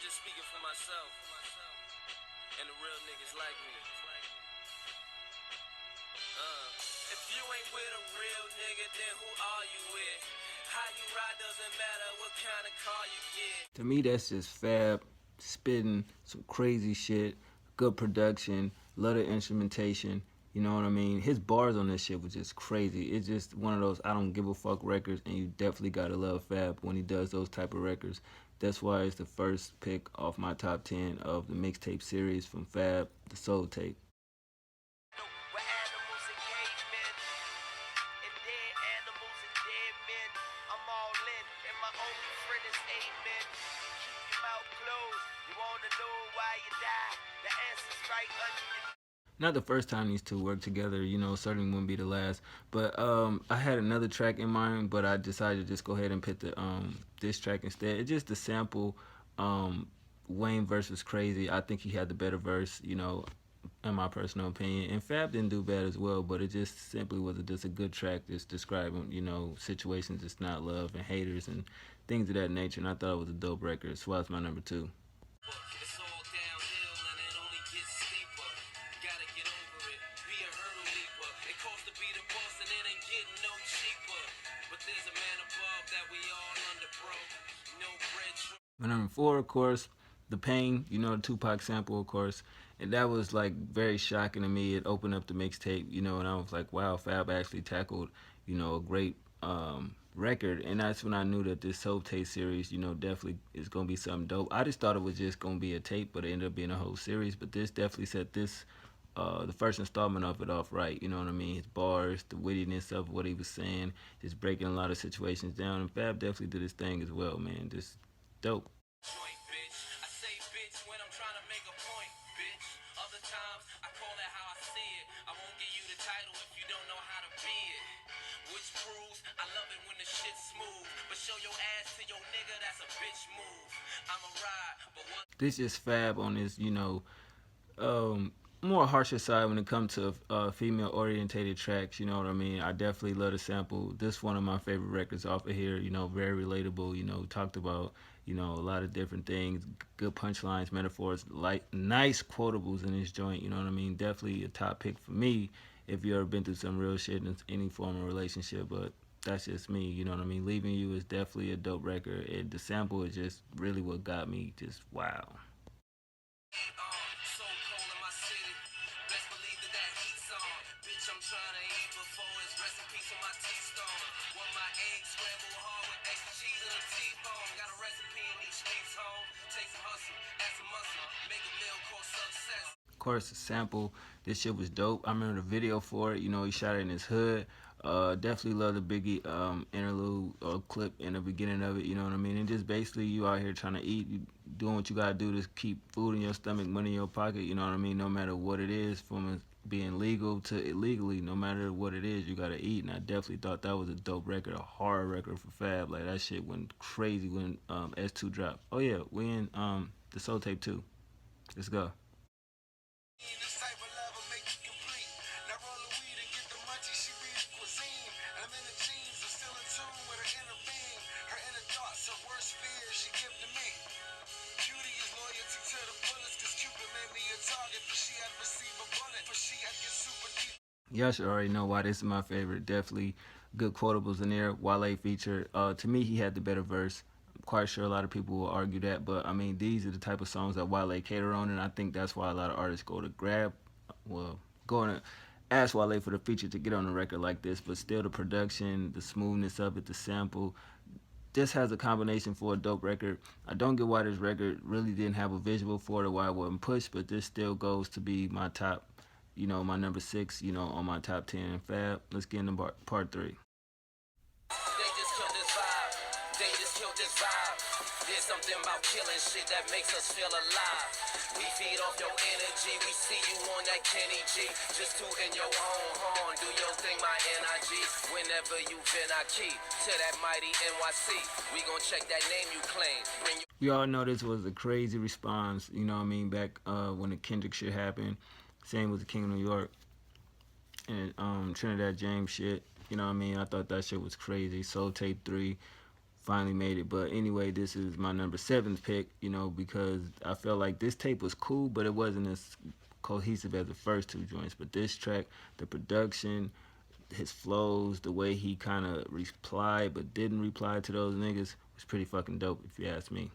just speaking for myself and the real niggas like me. If you ain't with a real nigga, then who are you with? How you ride doesn't matter what kind of car you get. To me, that's just Fab spitting some crazy shit, good production, lot of instrumentation. You know what I mean? His bars on this shit was just crazy. It's just one of those I don't give a fuck records, and you definitely gotta love Fab when he does those type of records. That's why it's the first pick off my top 10 of the mixtape series from Fab, the Soul Tape. Not the first time these two worked together, you know, certainly wouldn't be the last. But I had another track in mind, but I decided to just go ahead and pick the this track instead. It's just the sample, um, Wayne versus Crazy. I think he had the better verse, you know, in my personal opinion. And Fab didn't do bad as well, but it just simply was just a good track just describing, you know, situations it's not love and haters and things of that nature. And I thought it was a dope record. So that's my number two. It's all downhill and it only gets steeper. Gotta get over it, be a hurdle leaper. It costs to be the boss and it ain't getting no cheaper. But there's a man above that we all under, bro. No bread. My number four, of course, The Pain, you know, the Tupac sample, of course. And that was like very shocking to me. It opened up the mixtape, you know, and I was like, wow, Fab actually tackled, you know, a great record. And that's when I knew that this Soul Tape series, you know, definitely is going to be something dope. I just thought it was just going to be a tape, but it ended up being a whole series. But this definitely set this, the first installment of it off right. You know what I mean? His bars, the wittiness of what he was saying, just breaking a lot of situations down. And Fab definitely did his thing as well, man. Just dope. Joint, bitch. I say bitch when I'm trying to make a point, bitch. Other times I call it how I see it. I won't give you the title if you don't know how to be it. Which proves I love it when the shit's smooth. But show your ass to your nigga, that's a bitch move. I'm a ride, but what this is Fab on his, you know, more harsher side when it comes to female orientated tracks. You know what I mean? I definitely love the sample. This one of my favorite records off of here. You know, very relatable. You know, talked about, you know, a lot of different things, good punchlines, metaphors, like nice quotables in this joint. You know what I mean? Definitely a top pick for me if you ever been through some real shit in any form of relationship. But that's just me. You know what I mean? Leaving You is definitely a dope record. The sample is just really what got me. Just wow. So cold in my city. Best believe that that heat's on. Bitch, I'm trying to eat before it's rest in peace on my teastone. Want my eggs scrambled hard with extra cheese and a T-bone. Got a recipe in each street's home. Take some hustle, add some muscle, make a meal called success. Of course, the sample. This shit was dope. I remember the video for it. You know, he shot it in his hood. Definitely love the Biggie interlude clip in the beginning of it. You know what I mean? And just basically you out here trying to eat, you doing what you gotta do to keep food in your stomach, money in your pocket. You know what I mean? No matter what it is, from being legal to illegally, no matter what it is, you gotta eat. And I definitely thought that was a dope record, a hard record for Fab. Like that shit went crazy when S2 dropped. Oh yeah, we in the Soul Tape 2. Let's go. This type of love will make you complete. Now roll the weed and get the munchies. She be the cuisine. And I'm in the jeans. I'm still in tune with her inner being. Her inner thoughts, her worst fears, she give to me. Beauty is loyalty to the bullets. Cause Cupid made me a target. For she had received a bullet. For she had get super deep. Y'all should already know why this is my favorite. Definitely good quotables in there. Wale featured. To me, he had the better verse. I'm quite sure a lot of people will argue that, but I mean, these are the type of songs that Wale cater on, and I think that's why a lot of artists go to grab, well, going to ask Wale for the feature to get on a record like this. But still, the production, the smoothness of it, the sample, this has a combination for a dope record. I don't get why this record really didn't have a visual for it, why it wasn't pushed, but this still goes to be my top, you know, my number 6, you know, on my top 10. Fab, let's get into part 3. They just killed this vibe. They just killed this vibe. There's something about killing shit that makes us feel alive. We feed off your energy. We see you on that Kenny G. Just tooting your own horn. Do your thing, my NIG. Whenever you been, I keep to that mighty NYC. We gon' check that name you claim. We all know this was a crazy response, you know what I mean, back when the Kendrick shit happened. Same with the King of New York and Trinidad James shit. You know what I mean? I thought that shit was crazy. Soul Tape 3 finally made it. But anyway, this is my number seventh pick, because I felt like this tape was cool, but it wasn't as cohesive as the first two joints. But this track, the production, his flows, the way he kind of replied but didn't reply to those niggas was pretty fucking dope, if you ask me.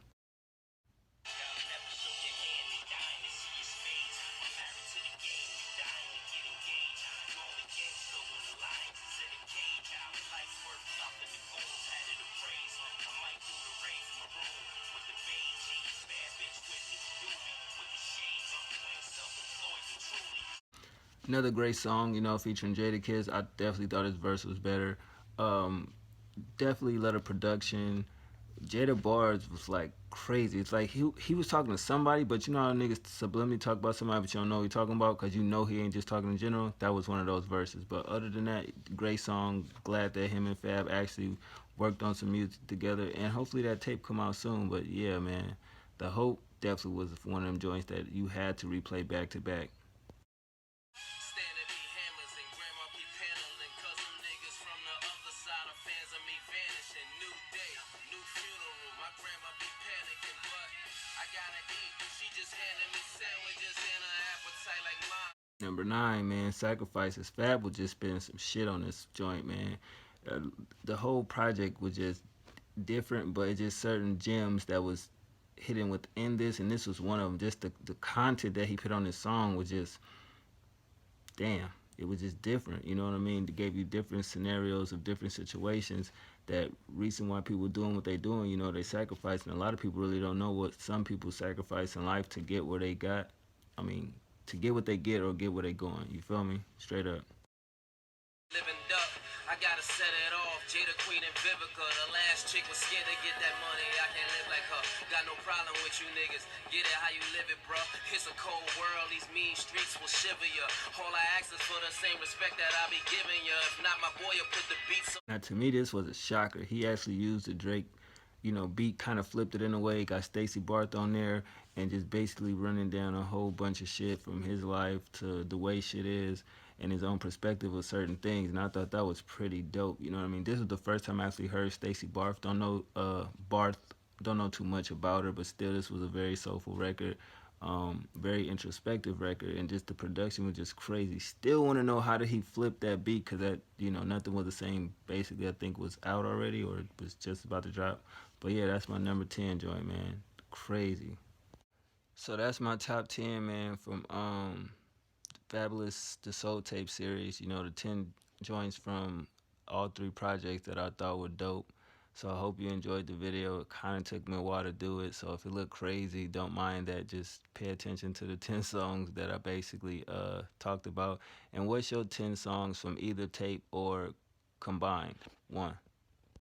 Another great song, featuring Jadakiss. I definitely thought his verse was better. Um, Definitely let a production. Jada bars was like crazy. It's like he was talking to somebody, but you know how niggas subliminally talk about somebody, but you don't know what he talking about because you know he ain't just talking in general. That was one of those verses. But other than that, great song. Glad that him and Fab actually worked on some music together, and hopefully that tape come out soon. But yeah, man, the Hope definitely was one of them joints that you had to replay back to back. Standing be hammers and grandma be paneling. Cause them niggas from the other side are fans of me vanishing. New day, new funeral. My grandma be panicking, but I gotta eat. She just handed me sandwiches and an appetite like mine. Number nine, man, Sacrifices. Fab was just spitting some shit on this joint, man. Uh, the whole project was just different, but it's just certain gems that was hidden within this, and this was one of them. Just the content that he put on this song was just damn. It was just different. You know what I mean? It gave you different scenarios of different situations. That reason why people doing what they doing, they sacrifice, and a lot of people really don't know what some people sacrifice in life to get where they got. I mean, to get what they get or get where they going. You feel me? Straight up. Living duck, I gotta set it off. Jada Queen and Vivica, the last chick was scared to get that money. I can't live like her. Got no problem with you niggas. Get it how you live it, bro. It's a cold world. These mean streets will shiver ya. All I ask is for the same respect that I be giving ya. If not, my boy will put the beats on. Now, to me, this was a shocker. He actually used the Drake, beat, kind of flipped it in a way, got Stacey Barth on there, and just basically running down a whole bunch of shit from his life to the way shit is and his own perspective of certain things. And I thought that was pretty dope. You know what I mean? This was the first time I actually heard Stacey Barth. Barth. Don't know too much about her, but still, this was a very soulful record. Very introspective record, and just the production was just crazy. Still want to know how did he flip that beat, because that nothing was the same. Basically, I think was out already or was just about to drop. But yeah, that's my number 10 joint, man. Crazy. So that's my top 10, man, from Fabulous the Soul Tape series. The 10 joints from all three projects that I thought were dope. So I hope you enjoyed the video. It kind of took me a while to do it. So if it looked crazy, don't mind that. Just pay attention to the 10 songs that I basically talked about. And what's your 10 songs from either tape or combined? One.